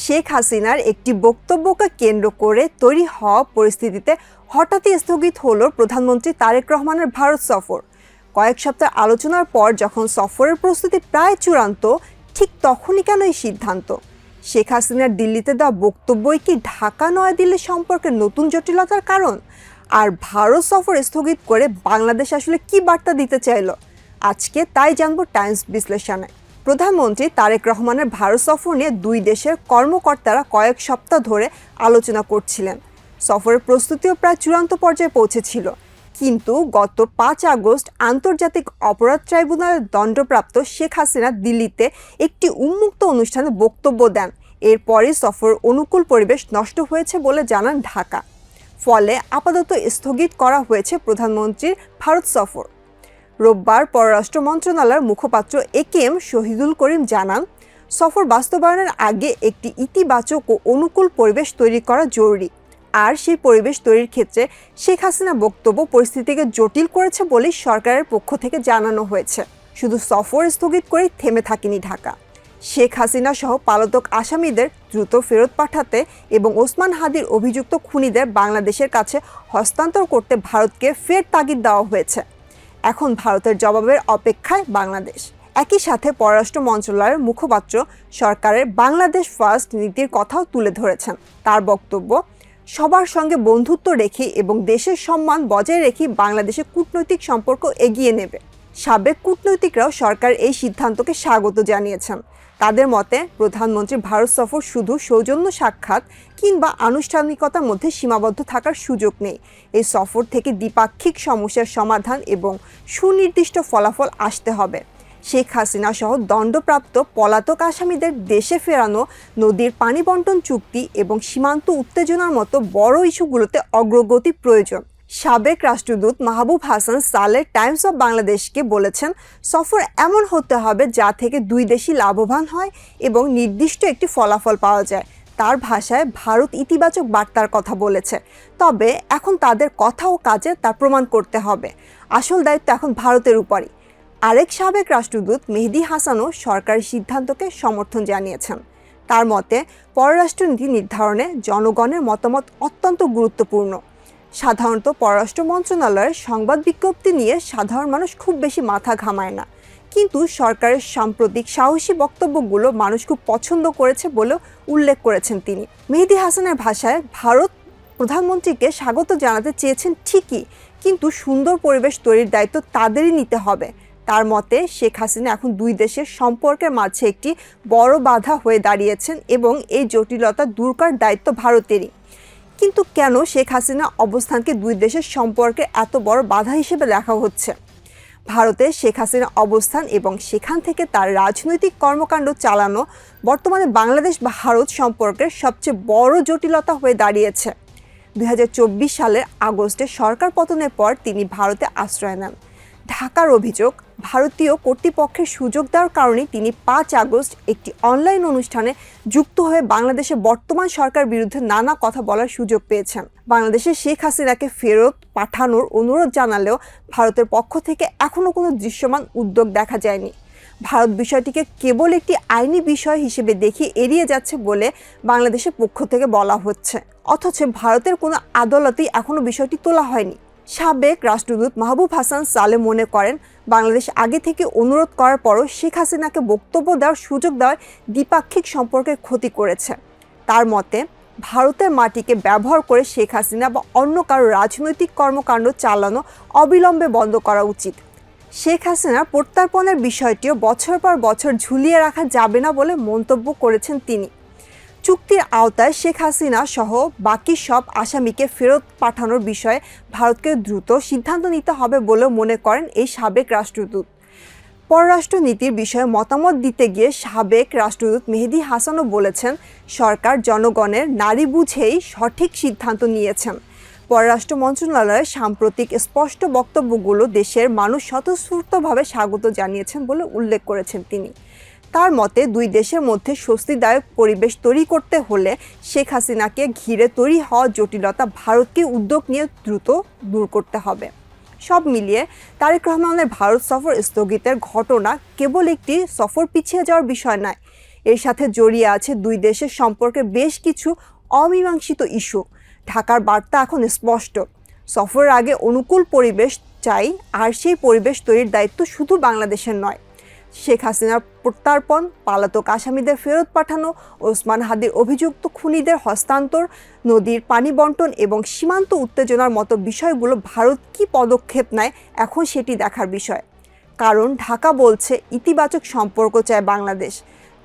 শেখ হাসিনার একটি বক্তব্যকে কেন্দ্র করে তৈরি হওয়া পরিস্থিতিতে হঠাৎই স্থগিত হলো প্রধানমন্ত্রী তারেক রহমানের ভারত সফর। কয়েক সপ্তাহ আলোচনার পর যখন সফরের প্রস্তুতি প্রায় চূড়ান্ত, ঠিক তখনই কেন এই সিদ্ধান্ত? শেখ হাসিনার দিল্লিতে দেওয়া বক্তব্যই কি ঢাকা নয়াদিল্লি সম্পর্কে নতুন জটিলতার কারণ? আর ভারত সফর স্থগিত করে বাংলাদেশ আসলে কি বার্তা দিতে চাইল? আজকে তাই জানবো টাইমস বিশ্লেষণে। প্রধানমন্ত্রী তারেক রহমানের ভারত সফর নিয়ে দুই দেশের কর্মকর্তারা কয়েক সপ্তাহ ধরে আলোচনা করছিলেন। সফরের প্রস্তুতিও প্রায় চূড়ান্ত পর্যায়ে পৌঁছেছিল, কিন্তু গত 5 আগস্ট আন্তর্জাতিক অপরাধ ট্রাইব্যুনালের দণ্ডপ্রাপ্ত শেখ হাসিনা দিল্লিতে একটি উন্মুক্ত অনুষ্ঠানে বক্তব্য দেন। এরপরই সফরের অনুকূল পরিবেশ নষ্ট হয়েছে বলে জানান ঢাকা। ফলে আপাতত স্থগিত করা হয়েছে প্রধানমন্ত্রীর ভারত সফর। রোববার পররাষ্ট্র মন্ত্রণালয়ের মুখপাত্র একেএম শহীদুল করিম জানান, সফর বাস্তবায়নের আগে একটি ইতিবাচক ও অনুকূল পরিবেশ তৈরি করা জরুরি। আর সেই পরিবেশ তৈরির ক্ষেত্রে শেখ হাসিনা বক্তব্য পরিস্থিতিকে জটিল করেছে বলেই সরকারের পক্ষ থেকে জানানো হয়েছে। শুধু সফর স্থগিত করেই থেমে থাকেনি ঢাকা। শেখ হাসিনা সহ পলাতক আসামিদের দ্রুত ফেরত পাঠাতে এবং ওসমান হাদির অভিযুক্ত খুনিদের বাংলাদেশের কাছে হস্তান্তর করতে ভারতকে ফের তাগিদ দেওয়া হয়েছে। এখন ভারতের জবাবের অপেক্ষায় বাংলাদেশ। একই সাথে পররাষ্ট্র মন্ত্রণালয়ের মুখপাত্র সরকারের বাংলাদেশ ফার্স্ট নীতির কথাও তুলে ধরেছেন। তার বক্তব্য, সবার সঙ্গে বন্ধুত্ব রেখে এবং দেশের সম্মান বজায় রেখে বাংলাদেশের কূটনৈতিক সম্পর্ক এগিয়ে নেবে। সাবেক কূটনৈতিকরাও সরকারের এই সিদ্ধান্তকে স্বাগত জানিয়েছেন। তাদের মতে প্রধানমন্ত্রীর ভারত সফর শুধু সৌজন্য সাক্ষাৎ কিংবা আনুষ্ঠানিকতার মধ্যে সীমাবদ্ধ থাকার সুযোগ নেই। এই সফর থেকে দ্বিপাক্ষিক সমস্যার সমাধান এবং সুনির্দিষ্ট ফলাফল আসতে হবে। শেখ হাসিনা সহ দণ্ডপ্রাপ্ত পলাতক আসামিদের দেশে ফেরানো, নদীর পানি বণ্টন চুক্তি এবং সীমান্ত উত্তেজনার মতো বড় ইস্যুগুলোতে অগ্রগতি প্রয়োজন। সাবেক রাষ্ট্রদূত মাহবুব হাসান সালেহ টাইমস অব বাংলাদেশকে বলেছেন, সফর এমন হতে হবে যা থেকে দুই দেশই লাভবান হয় এবং নির্দিষ্ট একটি ফলাফল পাওয়া যায়। তার ভাষায়, ভারত ইতিবাচক বার্তার কথা বলেছে, তবে এখন তাদের কথা ও কাজে তা প্রমাণ করতে হবে। আসল দায়িত্ব এখন ভারতের উপরই। আরেক সাবেক রাষ্ট্রদূত মেহেদী হাসানও সরকারের সিদ্ধান্তকে সমর্থন জানিয়েছেন। তার মতে, পররাষ্ট্রনীতি নির্ধারণে জনগণের মতামত অত্যন্ত গুরুত্বপূর্ণ। সাধারণত পররাষ্ট্র মন্ত্রণালয়ের সংবাদ বিজ্ঞপ্তি নিয়ে সাধারণ মানুষ খুব বেশি মাথা ঘামায় না, কিন্তু সরকারের সাম্প্রতিক সাহসী বক্তব্যগুলো মানুষ খুব পছন্দ করেছে বলেও উল্লেখ করেছেন তিনি। মেহেদী হাসানের ভাষায়, ভারত প্রধানমন্ত্রীকে স্বাগত জানাতে চেয়েছেন ঠিকই, কিন্তু সুন্দর পরিবেশ তৈরির দায়িত্ব তাদেরই নিতে হবে। তার মতে, শেখ হাসিনা এখন দুই দেশের সম্পর্কের মাঝে একটি বড় বাধা হয়ে দাঁড়িয়েছেন এবং এই জটিলতা দূর করার দায়িত্ব ভারতেরই। কিন্তু কেন শেখ হাসিনা অবস্থানকে দুই দেশের সম্পর্কে এত বড় বাধা হিসেবে দেখা হচ্ছে? ভারতে শেখ হাসিনা অবস্থান এবং সেখান থেকে তার রাজনৈতিক কর্মকাণ্ড চালানো বর্তমানে বাংলাদেশ বা ভারত সম্পর্কের সবচেয়ে বড় জটিলতা হয়ে দাঁড়িয়েছে। 2024 সালের আগস্টে সরকার পতনের পর তিনি ভারতে আশ্রয় নেন। ঢাকার অভিযোগ, ভারতীয় কর্তৃপক্ষের সুযোগ দেওয়ার কারণেই তিনি 5 আগস্ট একটি অনলাইন অনুষ্ঠানে যুক্ত হয়ে বাংলাদেশের বর্তমান সরকার বিরুদ্ধে নানা কথা বলার সুযোগ পেয়েছেন। বাংলাদেশে শেখ হাসিনাকে ফেরত পাঠানোর অনুরোধ জানালেও ভারতের পক্ষ থেকে এখনও কোনো দৃশ্যমান উদ্যোগ দেখা যায়নি। ভারত বিষয়টিকে কেবল একটি আইনি বিষয় হিসেবে দেখিয়ে এড়িয়ে যাচ্ছে বলে বাংলাদেশের পক্ষ থেকে বলা হচ্ছে, অথচ ভারতের কোনো আদালতেই এখনও বিষয়টি তোলা হয়নি। সাবেক রাষ্ট্রদূত মাহবুব হাসান সালেহ মনে করেন, বাংলাদেশ আগে থেকে অনুরোধ করার পরও শেখ হাসিনাকে বক্তব্য দেওয়ার সুযোগ দেওয়ায় দ্বিপাক্ষিক সম্পর্কের ক্ষতি করেছে। তার মতে, ভারতের মাটিকে ব্যবহার করে শেখ হাসিনা বা অন্য কারো রাজনৈতিক কর্মকাণ্ড চালানো অবিলম্বে বন্ধ করা উচিত। শেখ হাসিনার প্রত্যর্পণের বিষয়টিও বছর পর বছর ঝুলিয়ে রাখা যাবে না বলে মন্তব্য করেছেন তিনি। চুক্তির আওতায় শেখ হাসিনা সহ বাকি সব আসামিকে ফেরত পাঠানোর বিষয়ে ভারতকে দ্রুত সিদ্ধান্ত নিতে হবে বলেও মনে করেন এই সাবেক রাষ্ট্রদূত। পররাষ্ট্র নীতির বিষয়ে মতামত দিতে গিয়ে সাবেক রাষ্ট্রদূত মেহেদী হাসানও বলেছেন, সরকার জনগণের নাড়ি বুঝেই সঠিক সিদ্ধান্ত নিয়েছেন। পররাষ্ট্র মন্ত্রণালয়ের সাম্প্রতিক স্পষ্ট বক্তব্যগুলো দেশের মানুষ স্বতঃস্ফূর্তভাবে স্বাগত জানিয়েছেন বলে উল্লেখ করেছেন তিনি। তার মতে, দুই দেশের মধ্যে স্বস্তিদায়ক পরিবেশ তৈরি করতে হলে শেখ হাসিনাকে ঘিরে তৈরি হওয়া জটিলতা ভারতকে উদ্যোগ নিয়ে দ্রুত দূর করতে হবে। সব মিলিয়ে তারেক রহমানের ভারত সফর স্থগিতের ঘটনা কেবল একটি সফর পিছিয়ে যাওয়ার বিষয় নয়, এর সাথে জড়িয়ে আছে দুই দেশের সম্পর্কে বেশ কিছু অমীমাংসিত ইস্যু। ঢাকার বার্তা এখন স্পষ্ট, সফরের আগে অনুকূল পরিবেশ চাই, আর সেই পরিবেশ তৈরির দায়িত্ব শুধু বাংলাদেশের নয়। শেখ হাসিনার প্রত্যর্পণ, পলাতক আসামিদের ফেরত পাঠানো, ওসমান হাদির অভিযুক্ত খুনিদের হস্তান্তর, নদীর পানি বণ্টন এবং সীমান্ত উত্তেজনার মতো বিষয়গুলো ভারত কী পদক্ষেপ নেয় এখন সেটি দেখার বিষয়। কারণ ঢাকা বলছে ইতিবাচক সম্পর্ক চায় বাংলাদেশ,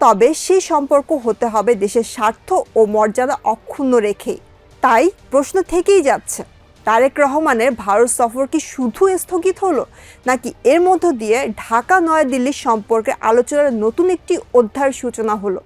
তবে সেই সম্পর্ক হতে হবে দেশের স্বার্থ ও মর্যাদা অক্ষুণ্ণ রেখেই। তাই প্রশ্ন থেকেই যাচ্ছে, তারেক রহমানের ভারত সফর কি শুধু স্থগিত হলো, নাকি এর মধ্য দিয়ে ঢাকা নয়াদিল্লির সম্পর্কে আলোচনার নতুন একটি অধ্যায়ের সূচনা হলো?